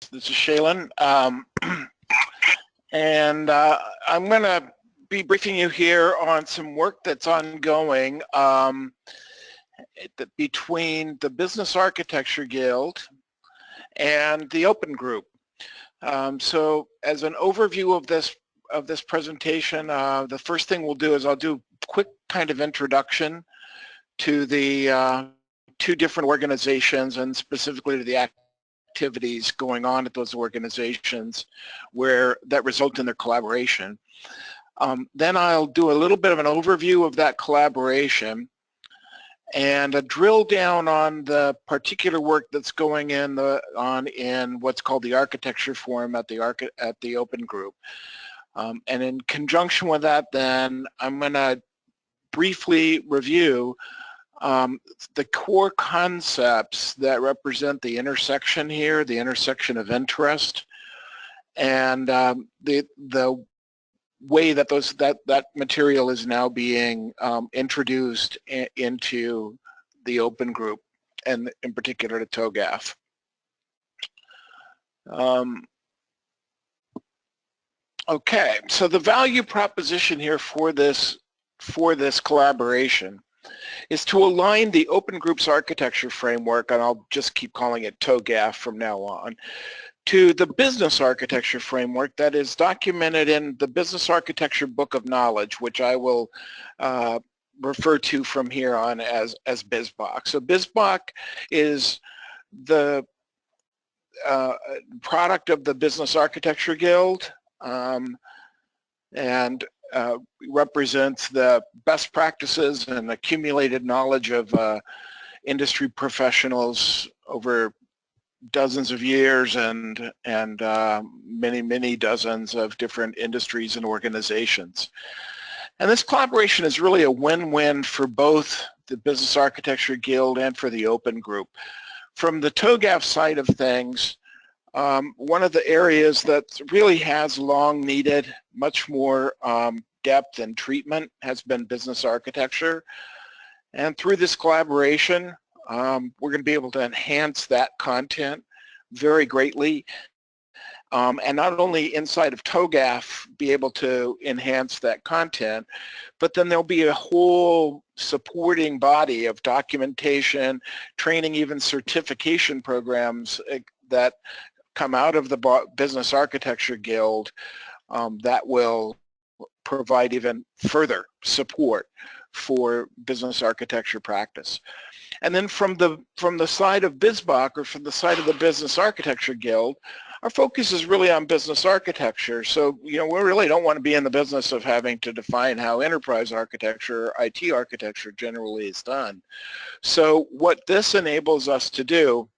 This is Chalon, and I'm going to be briefing you here on some work that's ongoing between the Business Architecture Guild and the Open Group. So as an overview of this presentation, the first thing we'll do is I'll do a quick kind of introduction to the two different organizations and specifically to the activities going on at those organizations that result in their collaboration. Then I'll do a little bit of an overview of that collaboration and a drill down on the particular work that's going on in what's called the Architecture Forum at the Open Group. And in conjunction with that, then I'm going to briefly review the core concepts that represent the intersection here, the intersection of interest, and the way that that material is now being introduced into the Open Group, and in particular to TOGAF. Okay, so the value proposition here for this collaboration is to align the Open Group's architecture framework, and I'll just keep calling it TOGAF from now on, to the business architecture framework that is documented in the Business Architecture Book of Knowledge, which I will refer to from here on as BizBoc. So BizBoc is the product of the Business Architecture Guild, and represents the best practices and accumulated knowledge of industry professionals over dozens of years and many dozens of different industries and organizations. And this collaboration is really a win-win for both the Business Architecture Guild and for the Open Group. From the TOGAF side of things, one of the areas that really has long needed much more depth and treatment has been business architecture. And through this collaboration, we're going to be able to enhance that content very greatly. And not only inside of TOGAF be able to enhance that content, but then there'll be a whole supporting body of documentation, training, even certification programs that come out of the Business Architecture Guild that will provide even further support for business architecture practice. And then from the side of BizBoc, or from the side of the Business Architecture Guild, our focus is really on business architecture. So, we really don't want to be in the business of having to define how enterprise architecture or IT architecture generally is done. So what this enables us to do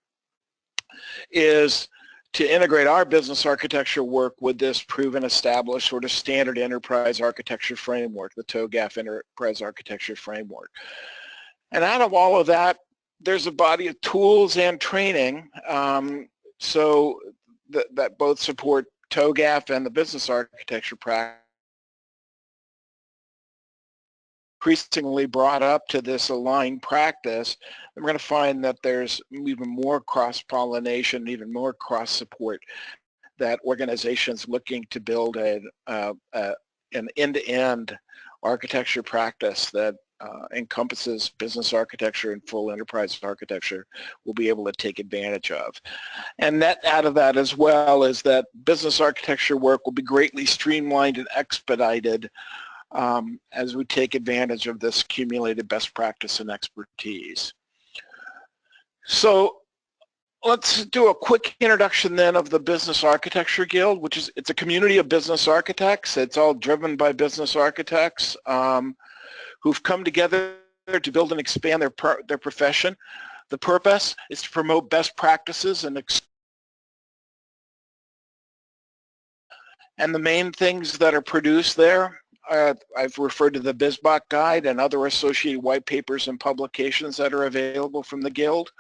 is to integrate our business architecture work with this proven, established sort of standard enterprise architecture framework, the TOGAF Enterprise Architecture Framework. And out of all of that, there's a body of tools and training so that both support TOGAF and the business architecture practice, increasingly brought up to this aligned practice. And we're going to find that there's even more cross-pollination, even more cross-support, that organizations looking to build an end-to-end architecture practice that encompasses business architecture and full enterprise architecture will be able to take advantage of. And net out of that as well is that business architecture work will be greatly streamlined and expedited as we take advantage of this accumulated best practice and expertise. So let's do a quick introduction then of the Business Architecture Guild, it's a community of business architects. It's all driven by business architects who've come together to build and expand their profession. The purpose is to promote best practices and the main things that are produced there. I've referred to the BizBoc Guide and other associated white papers and publications that are available from the Guild.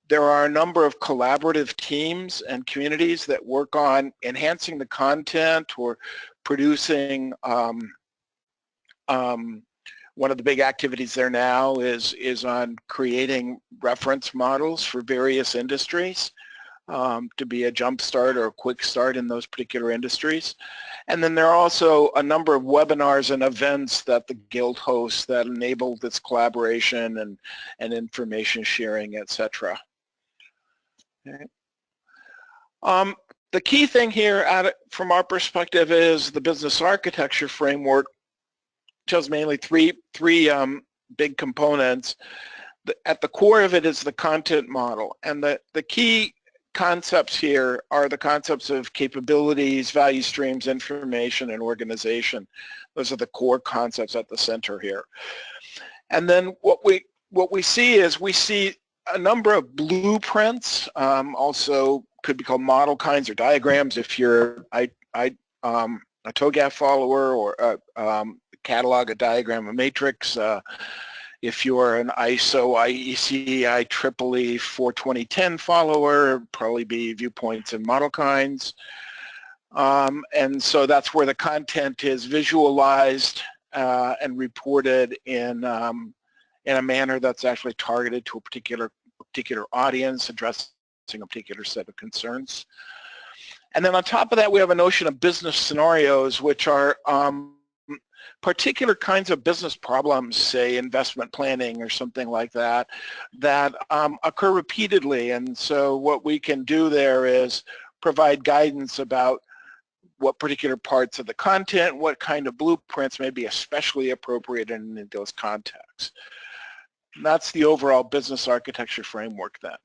There are a number of collaborative teams and communities that work on enhancing the content or producing. One of the big activities there now is on creating reference models for various industries. to be a jump start or a quick start in those particular industries. And then there are also a number of webinars and events that the Guild hosts that enable this collaboration and information sharing, etc. Okay. The key thing here from our perspective is the business architecture framework shows mainly three big components. At the core of it is the content model, and the key concepts here are the concepts of capabilities, value streams, information, and organization. Those are the core concepts at the center here. And then what we see is we see a number of blueprints, also could be called model kinds or diagrams if you're a TOGAF follower, or a catalog, a diagram, a matrix. If you're an ISO, IEC, IEEE 42010 follower, probably be viewpoints and model kinds. And so that's where the content is visualized and reported in a manner that's actually targeted to a particular audience, addressing a particular set of concerns. And then on top of that, we have a notion of business scenarios, which are particular kinds of business problems, say investment planning or something like that, that occur repeatedly. And so what we can do there is provide guidance about what particular parts of the content, what kind of blueprints may be especially appropriate in those contexts. And that's the overall business architecture framework then.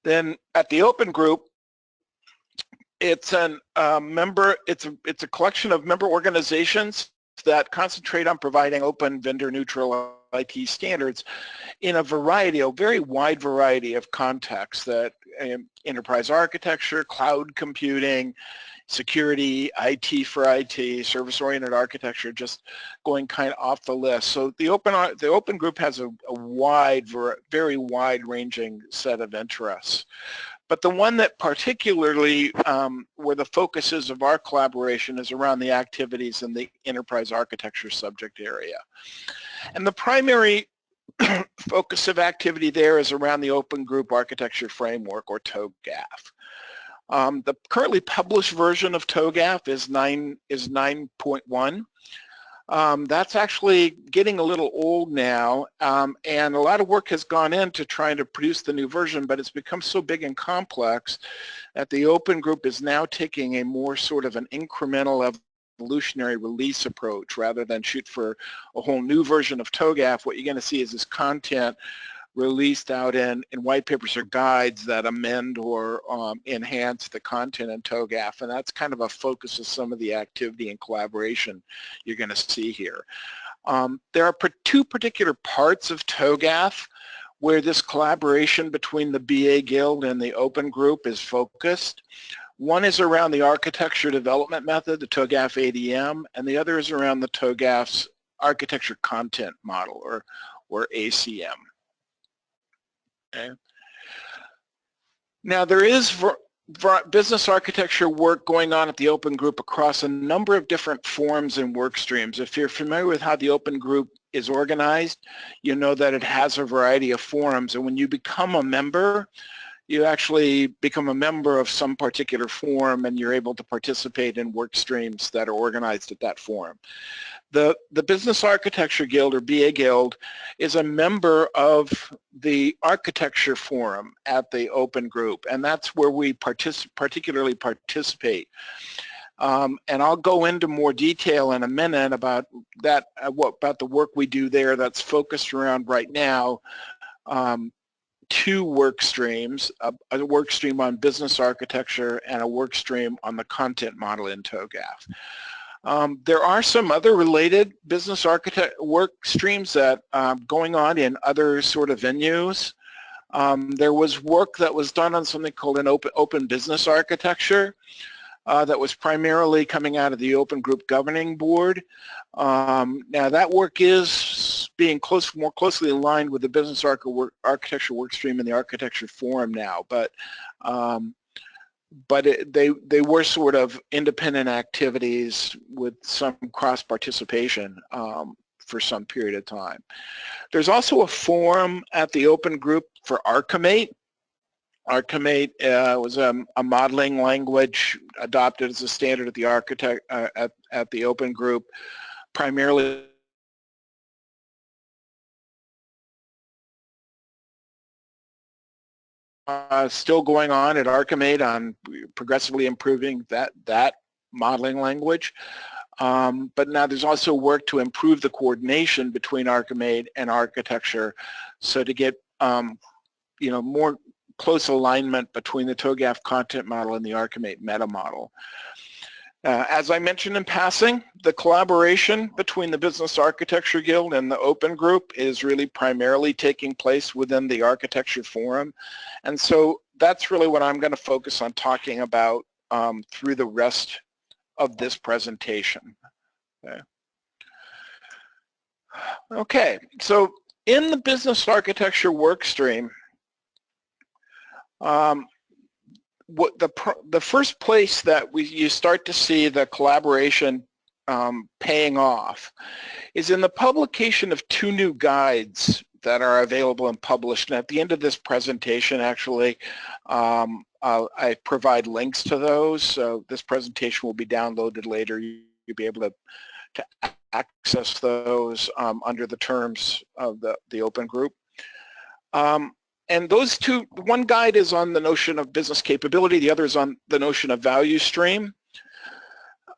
Then at the Open Group, it's a collection of member organizations that concentrate on providing open, vendor-neutral IT standards in a very wide variety of contexts, that enterprise architecture, cloud computing, security, IT for IT, service-oriented architecture, just going kind of off the list. So the Open Group has a very wide-ranging set of interests. But the one that particularly where the focus is of our collaboration is around the activities in the enterprise architecture subject area. And the primary focus of activity there is around the Open Group Architecture Framework, or TOGAF. The currently published version of TOGAF is 9.1. That's actually getting a little old now, and a lot of work has gone into trying to produce the new version, but it's become so big and complex that the Open Group is now taking a more sort of an incremental evolutionary release approach rather than shoot for a whole new version of TOGAF. What you're going to see is this content released out in white papers or guides that amend or enhance the content in TOGAF, and that's kind of a focus of some of the activity and collaboration you're going to see here. There are two particular parts of TOGAF where this collaboration between the BA Guild and the Open Group is focused. One is around the architecture development method, the TOGAF ADM, and the other is around the TOGAF's architecture content model, or ACM. Okay. Now there is business architecture work going on at the Open Group across a number of different forms and work streams. If you're familiar with how the Open Group is organized, you know that it has a variety of forums, and when you become a member, you actually become a member of some particular forum and you're able to participate in work streams that are organized at that forum. The Business Architecture Guild, or BA Guild, is a member of the Architecture Forum at the Open Group, and that's where we particularly participate. And I'll go into more detail in a minute about that, about the work we do there that's focused around right now two work streams, a work stream on business architecture and a work stream on the content model in TOGAF. There are some other related business architect work streams that going on in other sort of venues. There was work that was done on something called an open business architecture that was primarily coming out of the Open Group Governing Board. Now that work is being more closely aligned with the business architecture work stream and the architecture forum now, but they were sort of independent activities with some cross-participation for some period of time. There's also a forum at the Open Group for Archimate, Archimate was a modeling language adopted as a standard at the at the Open Group, primarily still going on at Archimate on progressively improving that modeling language. But now there's also work to improve the coordination between Archimate and architecture, so to get more close alignment between the TOGAF content model and the Archimate meta model. As I mentioned in passing, the collaboration between the Business Architecture Guild and the Open Group is really primarily taking place within the Architecture Forum. And so that's really what I'm going to focus on talking about through the rest of this presentation. Okay, so in the Business Architecture workstream, the first place that you start to see the collaboration paying off is in the publication of 2 new guides that are available and published. And at the end of this presentation, actually, I provide links to those. So this presentation will be downloaded later. You'll be able to access those under the terms of the Open Group. And those 2, one guide is on the notion of business capability, the other is on the notion of value stream.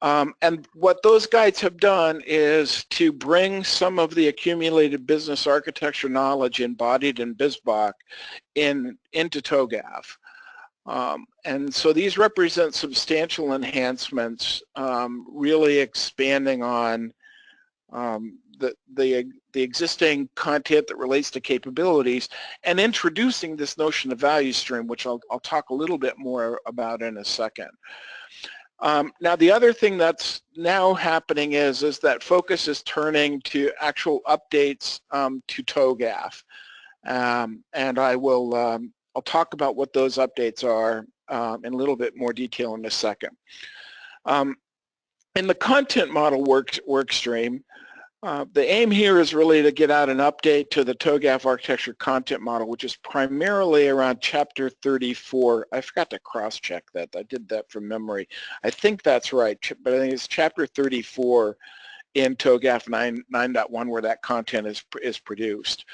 And what those guides have done is to bring some of the accumulated business architecture knowledge embodied in BizBoc into TOGAF. And so these represent substantial enhancements, really expanding on the existing content that relates to capabilities and introducing this notion of value stream, which I'll talk a little bit more about in a second. Now the other thing that's now happening is that focus is turning to actual updates to TOGAF, and I'll talk about what those updates are in a little bit more detail in a second. In the content model work stream, the aim here is really to get out an update to the TOGAF architecture content model, which is primarily around chapter 34. I forgot to cross-check that. I did that from memory. I think that's right, but I think it's chapter 34 in TOGAF 9.1 where that content is produced.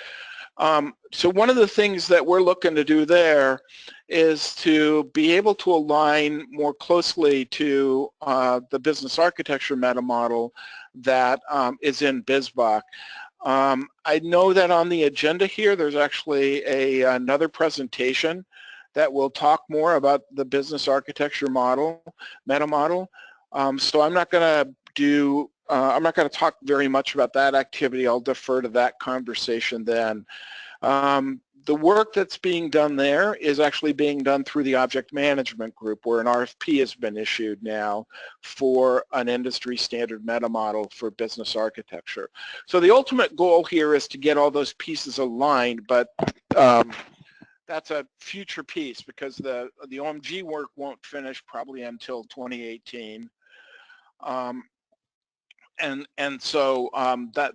So one of the things that we're looking to do there is to be able to align more closely to the business architecture meta model that is in BizBoc. I know that on the agenda here there's actually another presentation that will talk more about the business architecture model, meta model. So I'm not going to talk very much about that activity. I'll defer to that conversation then. The work that's being done there is actually being done through the object management group, where an RFP has been issued now for an industry standard meta model for business architecture. So the ultimate goal here is to get all those pieces aligned, but that's a future piece because the OMG work won't finish probably until 2018. And so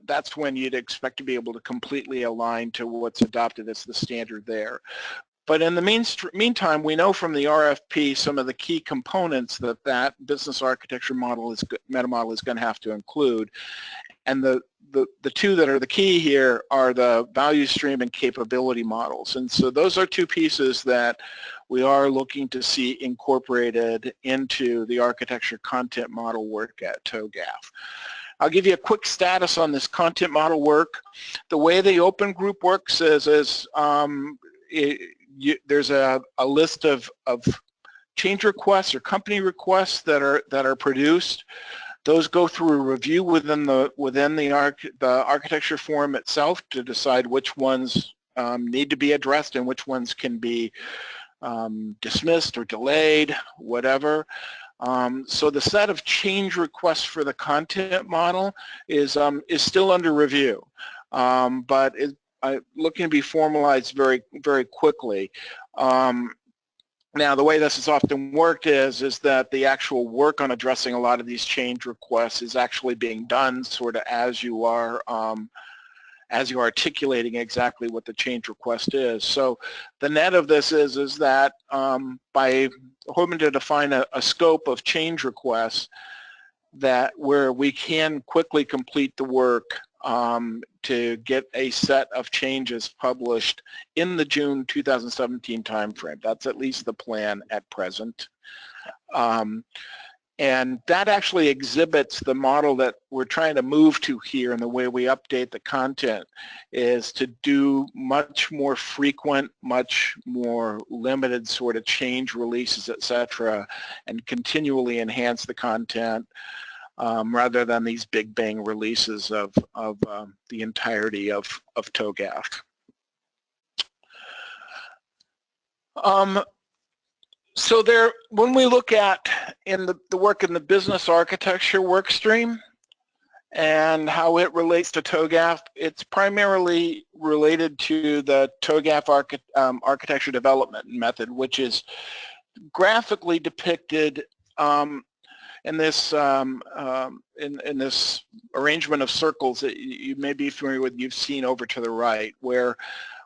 that's when you'd expect to be able to completely align to what's adopted as the standard there. But in the meantime, we know from the RFP some of the key components that business architecture meta model is going to have to include. And the 2 that are the key here are the value stream and capability models. And so those are 2 pieces that we are looking to see incorporated into the architecture content model work at TOGAF. I'll give you a quick status on this content model work. The way the Open Group works is there's a list of change requests or company requests that are produced. Those go through a review within the architecture forum itself to decide which ones need to be addressed and which ones can be dismissed or delayed, whatever. So the set of change requests for the content model is still under review, but looking to be formalized very, very quickly. Now, the way this has often worked is that the actual work on addressing a lot of these change requests is actually being done sort of as you are as you're articulating exactly what the change request is. So the net of this is that by hoping to define a scope of change requests that where we can quickly complete the work to get a set of changes published in the June 2017 timeframe. That's at least the plan at present. And that actually exhibits the model that we're trying to move to here, and the way we update the content is to do much more frequent, much more limited sort of change releases, etc., and continually enhance the content rather than these big bang releases of the entirety of TOGAF. So there, when we look at in the work in the business architecture work stream and how it relates to TOGAF, it's primarily related to the TOGAF architecture development method, which is graphically depicted in this in this arrangement of circles that you may be familiar with, you've seen over to the right, where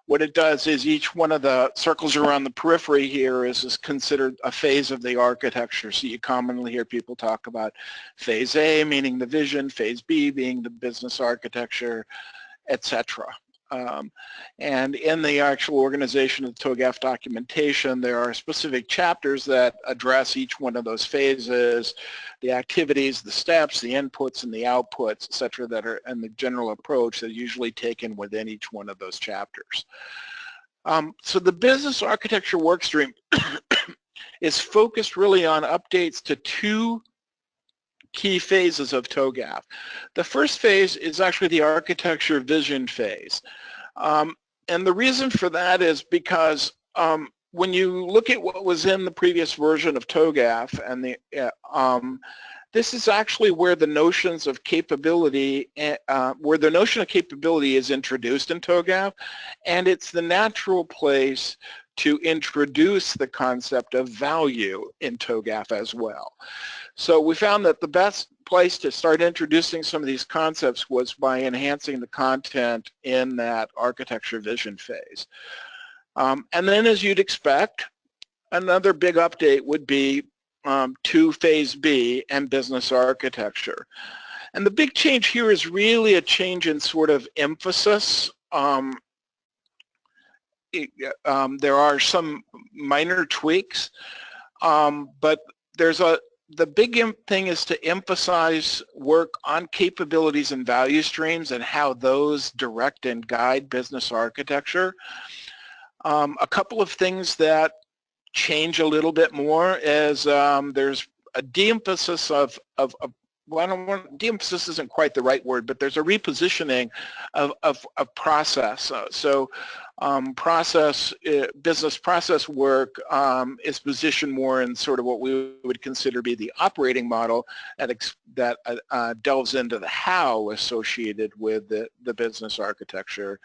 what it does is each one of the circles around the periphery here is considered a phase of the architecture. So you commonly hear people talk about phase A, meaning the vision, phase B being the business architecture, etc. And in the actual organization of the TOGAF documentation, there are specific chapters that address each one of those phases, the activities, the steps, the inputs and the outputs, etc., that are, and the general approach that are usually taken within each one of those chapters. So the business architecture workstream is focused really on updates to two key phases of TOGAF. The first phase is actually the architecture vision phase. And the reason for that is because when you look at what was in the previous version of TOGAF, and the this is actually where the notions of capability, where the notion of capability is introduced in TOGAF, and it's the natural place to introduce the concept of value in TOGAF as well. So we found that the best place to start introducing some of these concepts was by enhancing the content in that architecture vision phase. And then, as you'd expect, another big update would be to phase B and business architecture. And the big change here is really a change in sort of emphasis. There are some minor tweaks, but there's the big thing is to emphasize work on capabilities and value streams and how those direct and guide business architecture. A couple of things that change a little bit more is there's a de-emphasis of well, de-emphasis isn't quite the right word, but there's a repositioning of process. Business process work is positioned more in sort of what we would consider to be the operating model that delves into the how associated with the business architecture,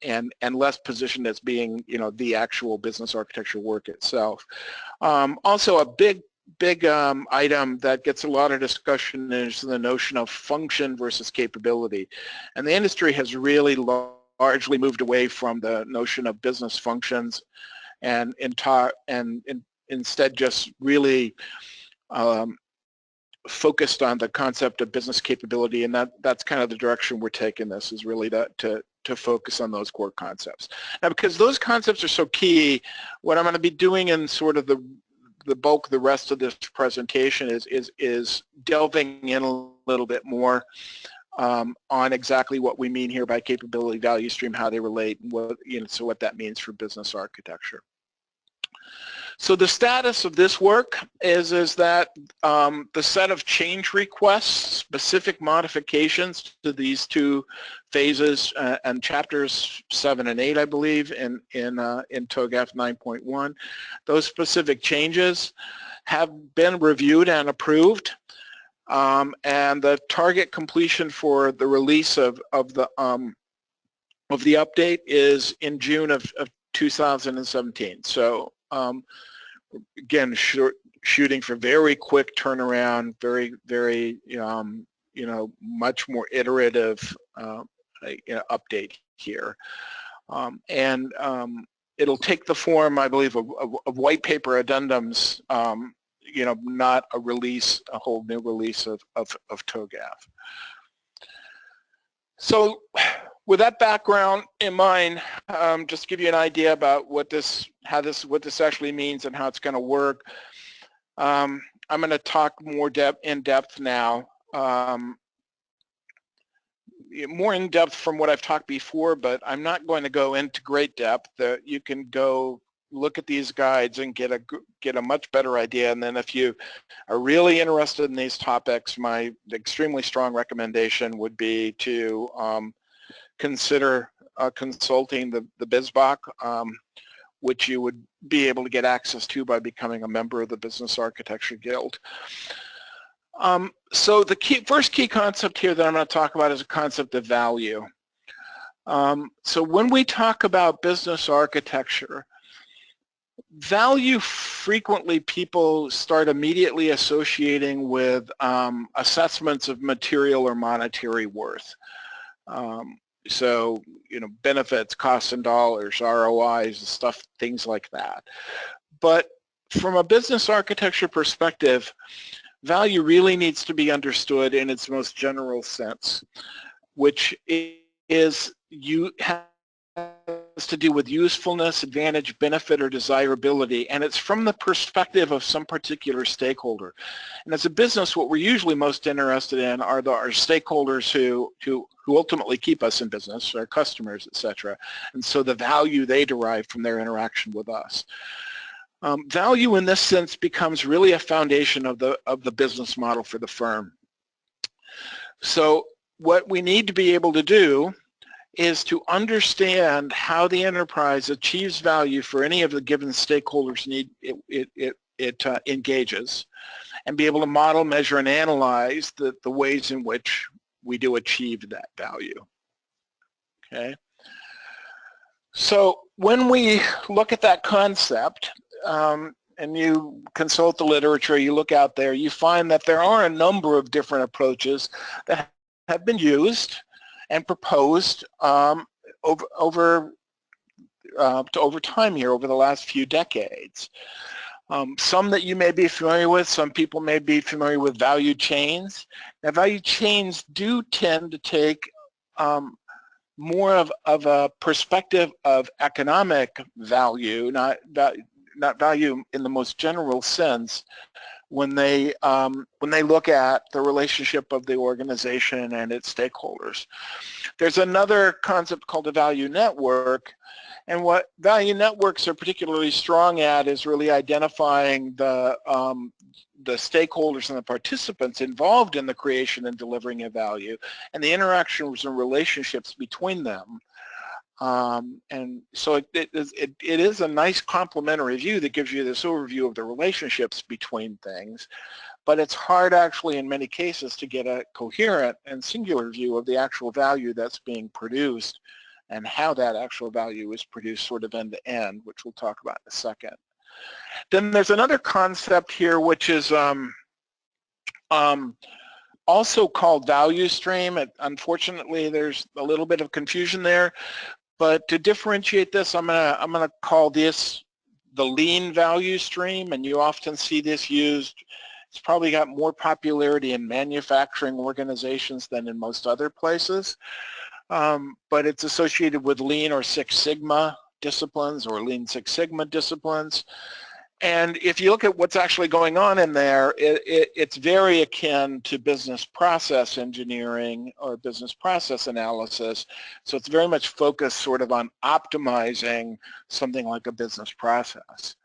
and less positioned as being, you know, the actual business architecture work itself. Also, a big item that gets a lot of discussion is the notion of function versus capability, and the industry has really largely moved away from the notion of business functions and instead just really focused on the concept of business capability, and that's kind of the direction we're taking this, is really to focus on those core concepts. Now, because those concepts are so key, what I'm going to be doing in sort of the bulk of the rest of this presentation is delving in a little bit more on exactly what we mean here by capability, value stream, how they relate, and what, you know, so what that means for business architecture. So the status of this work is that the set of change requests, specific modifications to these two phases and chapters 7 and 8, I believe, in TOGAF 9.1, those specific changes have been reviewed and approved, and the target completion for the release of the update is in June of 2017. So again, shooting for very quick turnaround, very you know, much more iterative update here. It'll take the form, I believe, of white paper addendums, not a release, a whole new release of TOGAF. So with that background in mind, just to give you an idea about what this actually means and how it's going to work, I'm going to talk more in depth now. More in depth from what I've talked before, but I'm not going to go into great depth. You can go look at these guides and get a much better idea. And then if you are really interested in these topics, my extremely strong recommendation would be to consider consulting the BizBoc, which you would be able to get access to by becoming a member of the Business Architecture Guild. So the first key concept here that I'm going to talk about is a concept of value. So when we talk about business architecture, value frequently people start immediately associating with assessments of material or monetary worth. So, benefits, costs in dollars, ROIs, stuff, things like that. But from a business architecture perspective, value really needs to be understood in its most general sense, which has to do with usefulness, advantage, benefit, or desirability, and it's from the perspective of some particular stakeholder. And as a business, what we're usually most interested in are our stakeholders who ultimately keep us in business, our customers, etc. And so the value they derive from their interaction with us. Value in this sense becomes really a foundation of the business model for the firm. So what we need to be able to do is to understand how the enterprise achieves value for any of the given stakeholders it engages, and be able to model, measure, and analyze the ways in which we do achieve that value. Okay. So when we look at that concept, and you consult the literature, you look out there, you find that there are a number of different approaches that have been used and proposed over time here, over the last few decades. Some that you may be familiar with, some people may be familiar with value chains. Now, value chains do tend to take more of a perspective of economic value, not value in the most general sense, when they look at the relationship of the organization and its stakeholders. There's another concept called a value network, and what value networks are particularly strong at is really identifying the stakeholders and the participants involved in the creation and delivering of value, and the interactions and relationships between them. And so it is a nice complementary view that gives you this overview of the relationships between things, but it's hard actually in many cases to get a coherent and singular view of the actual value that's being produced and how that actual value is produced sort of end to end, which we'll talk about in a second. Then there's another concept here which is also called value stream. Unfortunately, there's a little bit of confusion there. But to differentiate this, I'm gonna call this the lean value stream, and you often see this used. It's probably got more popularity in manufacturing organizations than in most other places, but it's associated with Lean or Six Sigma disciplines or Lean Six Sigma disciplines. And if you look at what's actually going on in there, it's very akin to business process engineering or business process analysis. So it's very much focused sort of on optimizing something like a business process.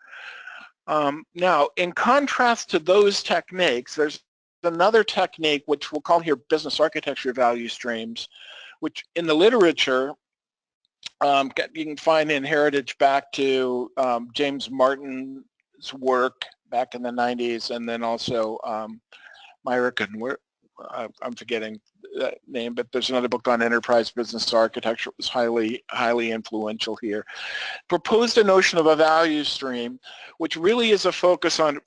Now, in contrast to those techniques, there's another technique which we'll call here business architecture value streams, which in the literature you can find in heritage back to James Martin's work back in the 90s, and then also Myrick, and I'm forgetting that name, but there's another book on enterprise business architecture. It was highly influential here. Proposed a notion of a value stream, which really is a focus on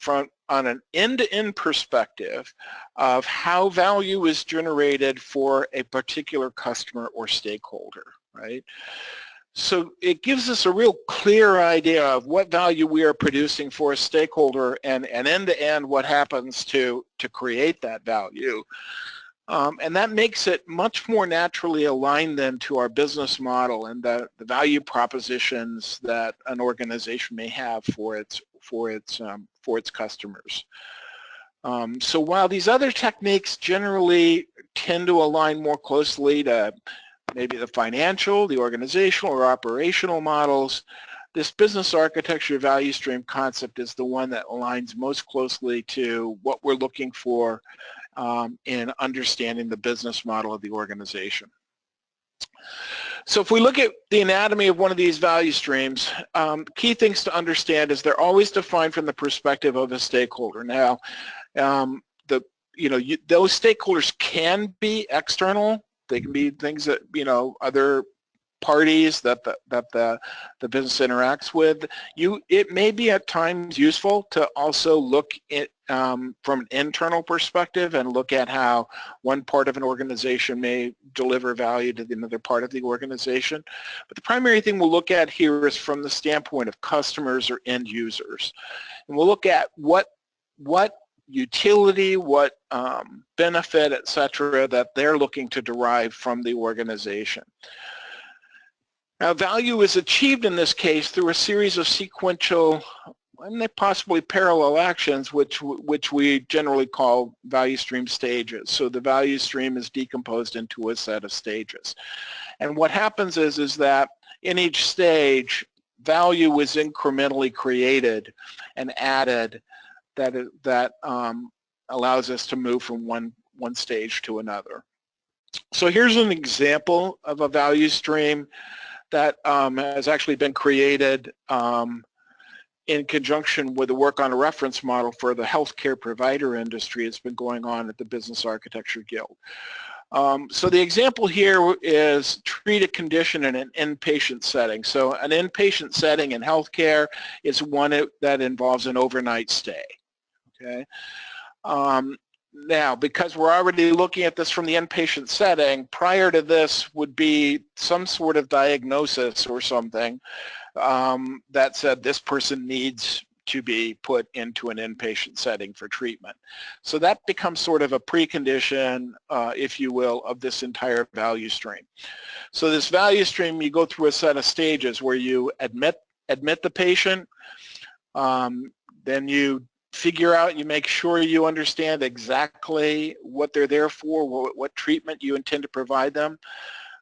on an end-to-end perspective of how value is generated for a particular customer or stakeholder, right? So it gives us a real clear idea of what value we are producing for a stakeholder and end-to-end what happens to create that value. And that makes it much more naturally aligned then to our business model and the value propositions that an organization may have for its customers. So while these other techniques generally tend to align more closely to maybe the financial, the organizational, or operational models, this business architecture value stream concept is the one that aligns most closely to what we're looking for in understanding the business model of the organization. So if we look at the anatomy of one of these value streams, key things to understand is they're always defined from the perspective of a stakeholder. Now, those stakeholders can be external. They can be things that, other parties that the business interacts with. It may be at times useful to also look at from an internal perspective and look at how one part of an organization may deliver value to another part of the organization. But the primary thing we'll look at here is from the standpoint of customers or end users. And we'll look at what utility, what benefit, et cetera, that they're looking to derive from the organization. Now, value is achieved in this case through a series of sequential and possibly parallel actions, which we generally call value stream stages. So the value stream is decomposed into a set of stages. And what happens is that in each stage, value is incrementally created and added that allows us to move from one stage to another. So here's an example of a value stream that has actually been created in conjunction with the work on a reference model for the healthcare provider industry. It's been going on at the Business Architecture Guild. So the example here is treat a condition in an inpatient setting. So an inpatient setting in healthcare is one that involves an overnight stay. Okay. Now, because we're already looking at this from the inpatient setting, prior to this would be some sort of diagnosis or something that said this person needs to be put into an inpatient setting for treatment. So that becomes sort of a precondition, if you will, of this entire value stream. So this value stream, you go through a set of stages where you admit the patient, then you figure out, you make sure you understand exactly what they're there for, what treatment you intend to provide them.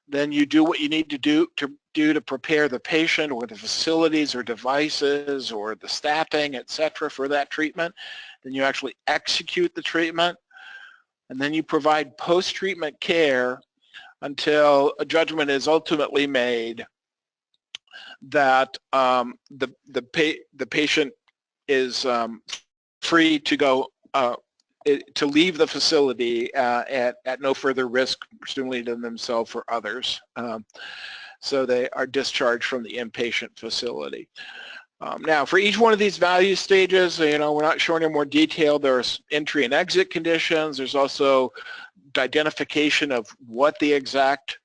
Then you do what you need to do to prepare the patient or the facilities or devices or the staffing, etc., for that treatment. Then you actually execute the treatment, and then you provide post-treatment care until a judgment is ultimately made that the patient is free to go to leave the facility at no further risk, presumably to themselves or others. So they are discharged from the inpatient facility. Now, for each one of these value stages, we're not showing in more detail. There's entry and exit conditions. There's also identification of what the exact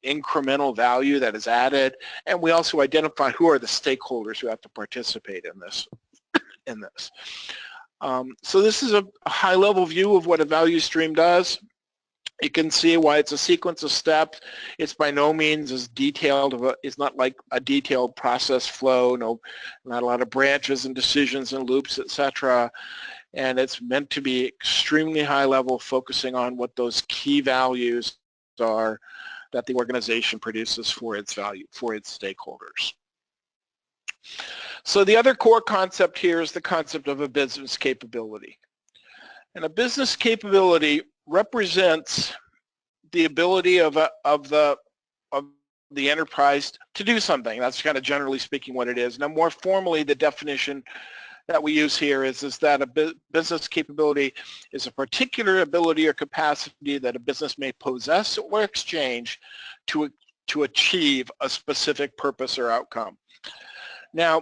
incremental value that is added, and we also identify who are the stakeholders who have to participate in this. So this is a high-level view of what a value stream does. You can see why it's a sequence of steps. It's by no means as detailed. It's not like a detailed process flow. Not a lot of branches and decisions and loops, etc. And it's meant to be extremely high-level, focusing on what those key values are that the organization produces for its stakeholders. So the other core concept here is the concept of a business capability. And a business capability represents the ability of the enterprise to do something. That's kind of generally speaking what it is. Now, more formally, the definition that we use here is that a business capability is a particular ability or capacity that a business may possess or exchange to achieve a specific purpose or outcome. Now,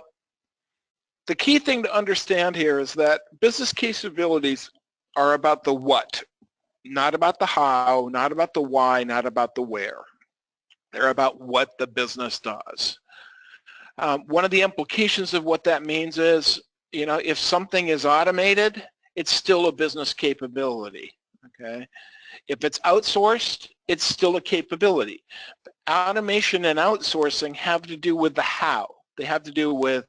the key thing to understand here is that business capabilities are about the what, not about the how, not about the why, not about the where. They're about what the business does. One of the implications of what that means is, if something is automated, it's still a business capability, okay? If it's outsourced, it's still a capability. Automation and outsourcing have to do with the how. They have to do with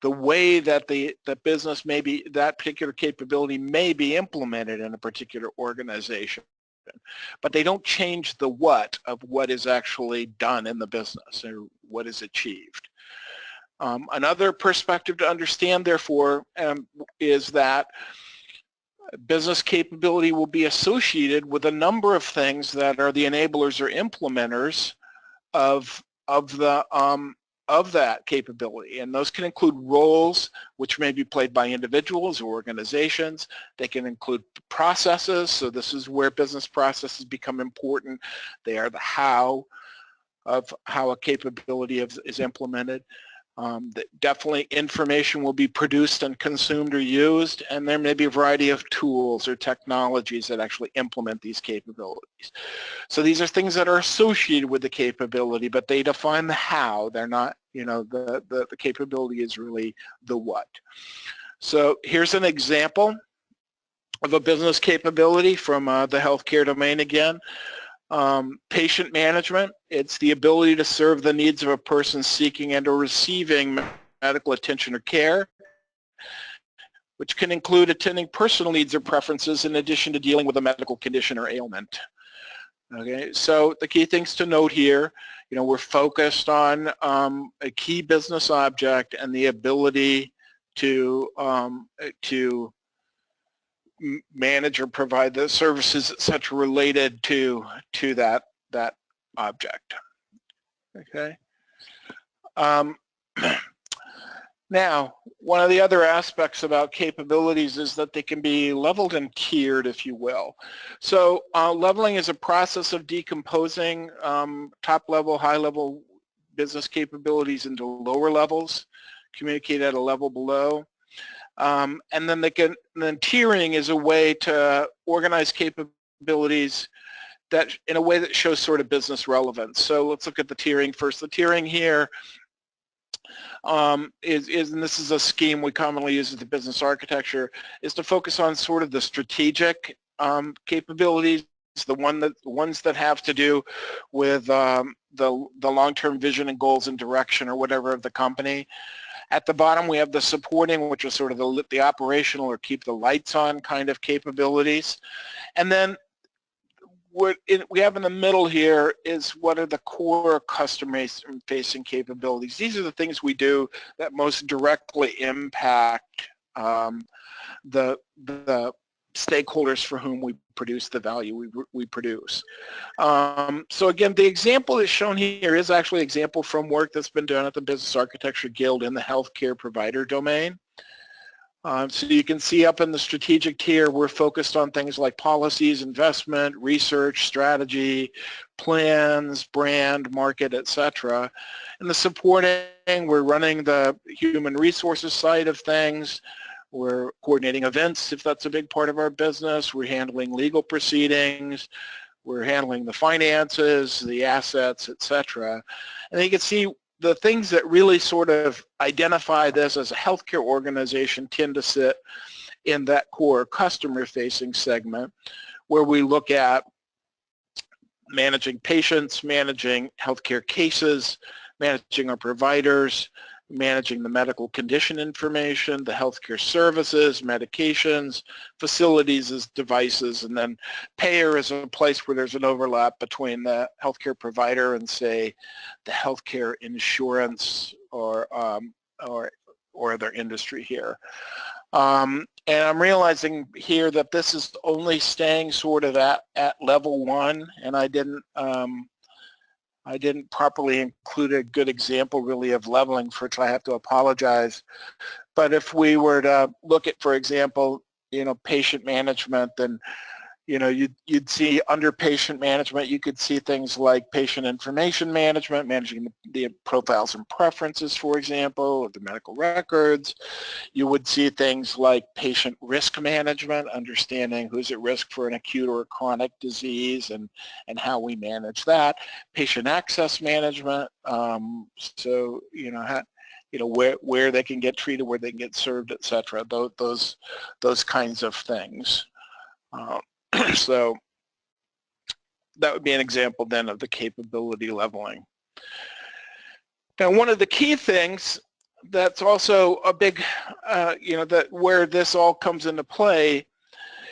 the way that the business that particular capability may be implemented in a particular organization. But they don't change the what of what is actually done in the business or what is achieved. Another perspective to understand, therefore, is that business capability will be associated with a number of things that are the enablers or implementers of that capability, and those can include roles which may be played by individuals or organizations. They can include processes, so this is where business processes become important. They are the how of how a capability is implemented. Definitely information will be produced and consumed or used, and there may be a variety of tools or technologies that actually implement these capabilities. So these are things that are associated with the capability, but they define the how. They're not, the capability is really the what. So here's an example of a business capability from the healthcare domain again. Patient management, it's the ability to serve the needs of a person seeking and or receiving medical attention or care, which can include attending personal needs or preferences in addition to dealing with a medical condition or ailment. Okay, so the key things to note here, we're focused on a key business object and the ability to manage or provide the services, etc., related to that object. Okay. Now, one of the other aspects about capabilities is that they can be leveled and tiered, if you will. So leveling is a process of decomposing top-level, high-level business capabilities into lower levels, communicate at a level below. And then tiering is a way to organize capabilities that in a way that shows sort of business relevance. So let's look at the tiering first. The tiering here and this is a scheme we commonly use as the business architecture, is to focus on sort of the strategic capabilities, the ones that have to do with the long-term vision and goals and direction or whatever of the company. At the bottom we have the supporting, which is sort of the operational or keep the lights on kind of capabilities. And then what we have in the middle here is what are the core customer-facing capabilities. These are the things we do that most directly impact the stakeholders for whom we produce the value we produce. So again, the example that's shown here is actually an example from work that's been done at the Business Architecture Guild in the healthcare provider domain. So you can see up in the strategic tier, we're focused on things like policies, investment, research, strategy, plans, brand, market, etc. In the supporting, we're running the human resources side of things. We're coordinating events if that's a big part of our business. We're handling legal proceedings. We're handling the finances, the assets, etc. And you can see the things that really sort of identify this as a healthcare organization tend to sit in that core customer-facing segment, where we look at managing patients, managing healthcare cases, managing our providers, managing the medical condition information, the healthcare services, medications, facilities as devices, and then payer is a place where there's an overlap between the healthcare provider and, say, the healthcare insurance or other industry here. And I'm realizing here that this is only staying sort of at level 1, and I didn't properly include a good example really of leveling, for which I have to apologize. But if we were to look at, for example, patient management, then you know, you'd see under patient management, you could see things like patient information management, managing the profiles and preferences, for example, of the medical records. You would see things like patient risk management, understanding who's at risk for an acute or chronic disease and how we manage that. Patient access management, so, you know, where they can get treated, where they can get served, et cetera, those kinds of things. So that would be an example then of the capability leveling. Now, one of the key things that's also a big, you know, that where this all comes into play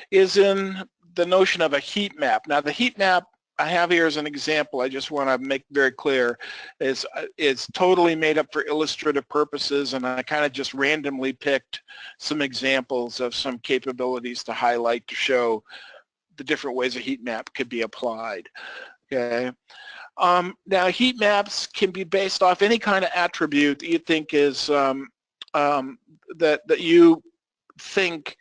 is in the notion of a heat map. Now, the heat map I have here as an example, I just want to make very clear, is totally made up for illustrative purposes, and I kind of just randomly picked some examples of some capabilities to highlight to show the different ways a heat map could be applied. Okay. Now, heat maps can be based off any kind of attribute that you think is that you think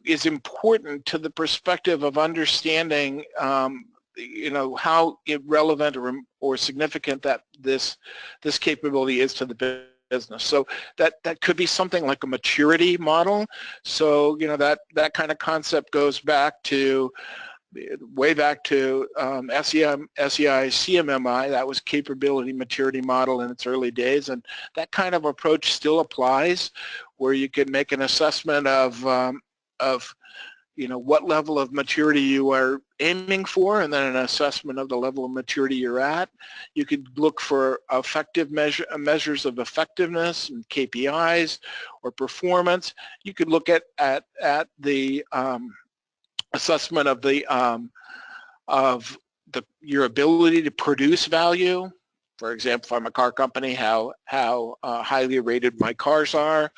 is important to the perspective of understanding, you know, how relevant or significant that this capability is to the business. So that could be something like a maturity model. So, you know, that kind of concept goes back to way back to SEI CMMI. That was capability maturity model in its early days, and that kind of approach still applies, where you could make an assessment of you know, what level of maturity you are aiming for, and then an assessment of the level of maturity you're at. You could look for effective measures of effectiveness and KPIs or performance. You could look at the assessment of your ability to produce value. For example, if I'm a car company, how highly rated my cars are.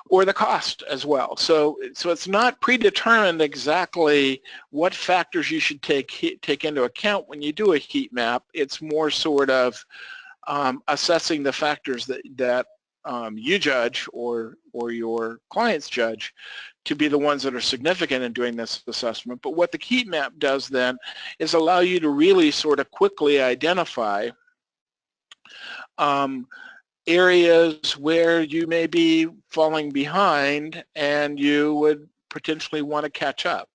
Or the cost as well. So it's not predetermined exactly what factors you should take into account when you do a heat map. It's more sort of assessing the factors that you judge or your clients judge to be the ones that are significant in doing this assessment. But what the heat map does then is allow you to really sort of quickly identify areas where you may be falling behind and you would potentially want to catch up.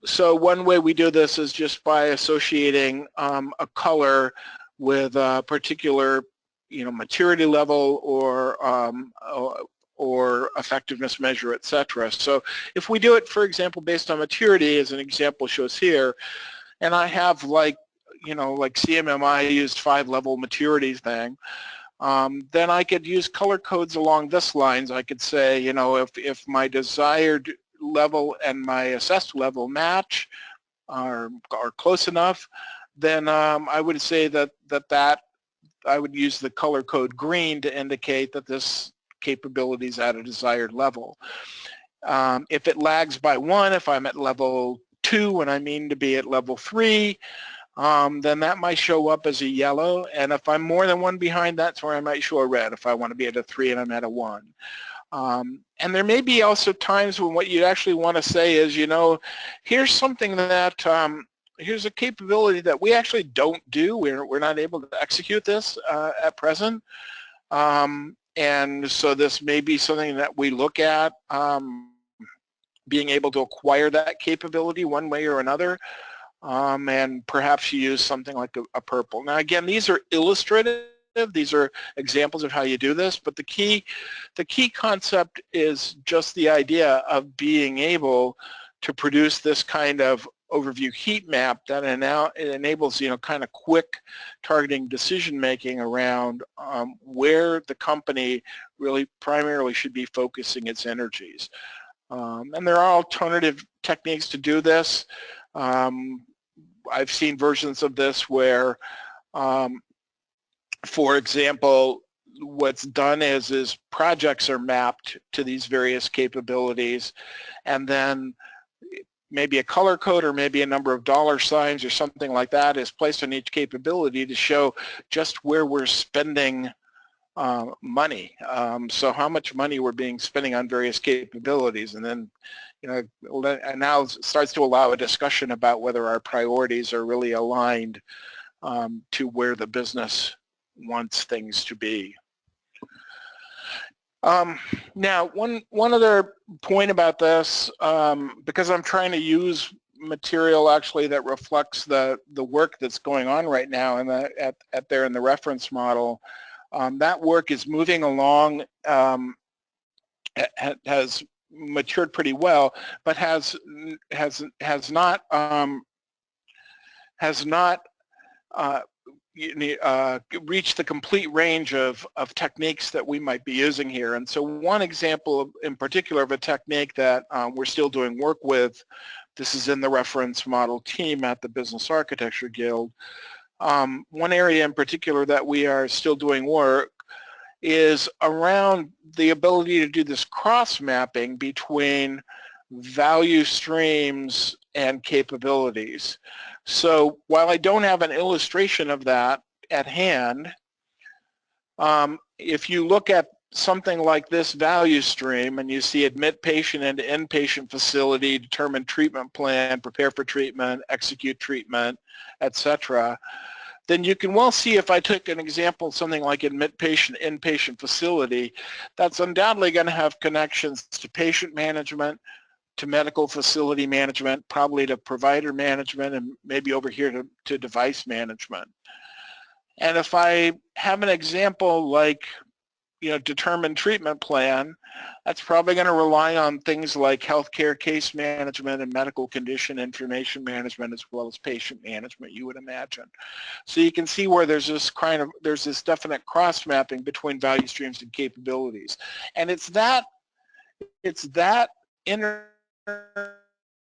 So one way we do this is just by associating a color with a particular, you know, maturity level or effectiveness measure, etc. So if we do it, for example, based on maturity, as an example shows here, and I have, like, you know, like CMMI used 5-level maturity thing, then I could use color codes along this lines. I could say, you know, if my desired level and my assessed level match are close enough, then I would say that I would use the color code green to indicate that this capability is at a desired level. If it lags by 1, if I'm at level 2 and I mean to be at level 3, then that might show up as a yellow, and if I'm more than 1 behind, that's where I might show a red if I want to be at a 3 and I'm at a 1. And there may be also times when what you actually want to say is, you know, here's something that, here's a capability that we actually don't do. We're not able to execute this at present. And so this may be something that we look at, being able to acquire that capability one way or another. And perhaps you use something like a purple. Now, again, these are illustrative. These are examples of how you do this, but the key concept is just the idea of being able to produce this kind of overview heat map that enables, you know, kind of quick targeting decision making around where the company really primarily should be focusing its energies. And there are alternative techniques to do this. I've seen versions of this where, for example, what's done is projects are mapped to these various capabilities, and then maybe a color code or maybe a number of $signs or something like that is placed on each capability to show just where we're spending money. So how much money we're spending on various capabilities, and then, and now it starts to allow a discussion about whether our priorities are really aligned to where the business wants things to be. Now, one other point about this, because I'm trying to use material actually that reflects the work that's going on right now and there in the reference model. That work is moving along, has matured pretty well, but has not reach the complete range of techniques that we might be using here. And so one example in particular of a technique that we're still doing work with, this is in the reference model team at the Business Architecture Guild. One area in particular that we are still doing work is around the ability to do this cross-mapping between value streams and capabilities. So while I don't have an illustration of that at hand, if you look at something like this value stream and you see admit patient into inpatient facility, determine treatment plan, prepare for treatment, execute treatment, etc., then you can well see, if I took an example, something like admit patient, inpatient facility, that's undoubtedly going to have connections to patient management, to medical facility management, probably to provider management, and maybe over here to device management. And if I have an example like, determine treatment plan, that's probably going to rely on things like healthcare case management and medical condition information management, as well as patient management, you would imagine. So you can see where there's this definite cross-mapping between value streams and capabilities. And it's that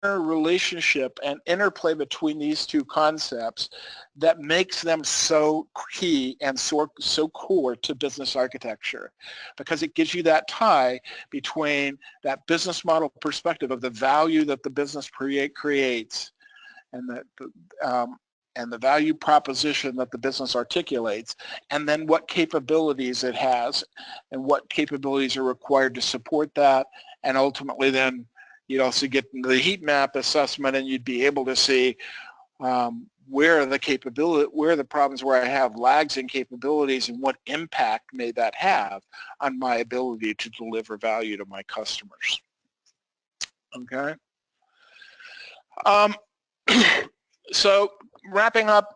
relationship and interplay between these two concepts that makes them so key and so core to business architecture, because it gives you that tie between that business model perspective of the value that the business creates and the value proposition that the business articulates, and then what capabilities it has and what capabilities are required to support that, and ultimately then you'd also get into the heat map assessment, and you'd be able to see where are the problems where I have lags in capabilities, and what impact may that have on my ability to deliver value to my customers. Okay. So wrapping up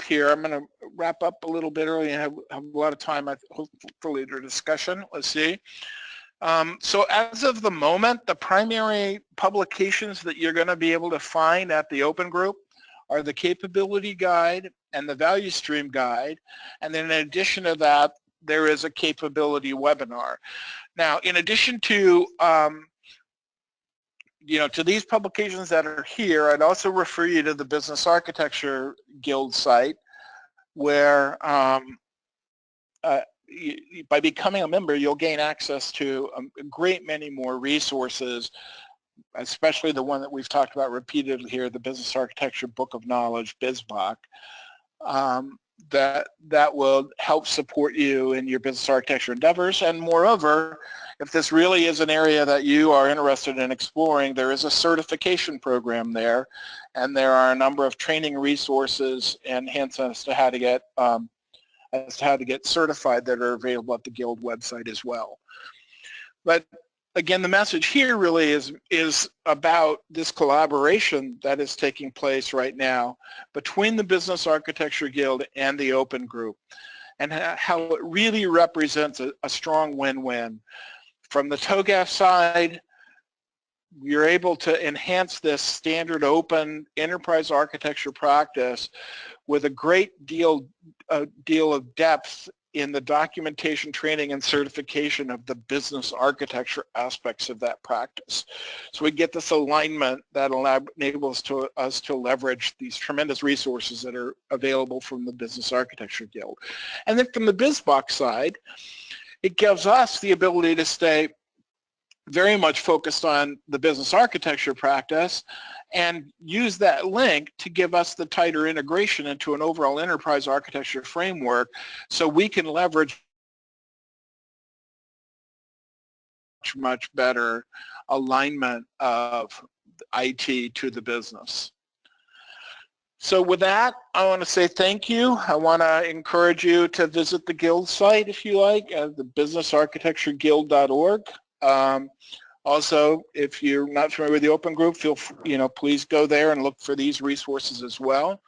here, I'm going to wrap up a little bit early and have a lot of time, hopefully, for discussion. Let's see. So as of the moment, the primary publications that you're going to be able to find at the Open Group are the Capability Guide and the Value Stream Guide. And then in addition to that, there is a capability webinar. Now, in addition to to these publications that are here, I'd also refer you to the Business Architecture Guild site, where by becoming a member, you'll gain access to a great many more resources, especially the one that we've talked about repeatedly here, the Business Architecture Book of Knowledge, BizBook, that will help support you in your business architecture endeavors. And moreover, if this really is an area that you are interested in exploring, there is a certification program there, and there are a number of training resources and hints as to how to get certified that are available at the Guild website as well. But again, the message here really is about this collaboration that is taking place right now between the Business Architecture Guild and the Open Group, and how it really represents a strong win-win. From the TOGAF side, you're able to enhance this standard open enterprise architecture practice with a great deal of depth in the documentation, training, and certification of the business architecture aspects of that practice. So we get this alignment that enables us to leverage these tremendous resources that are available from the Business Architecture Guild. And then from the BizBook side, it gives us the ability to stay very much focused on the business architecture practice, and use that link to give us the tighter integration into an overall enterprise architecture framework so we can leverage much better alignment of IT to the business. So with that, I want to say thank you. I want to encourage you to visit the Guild site if you like, at the businessarchitectureguild.org. Also, if you're not familiar with the Open Group, please go there and look for these resources as well.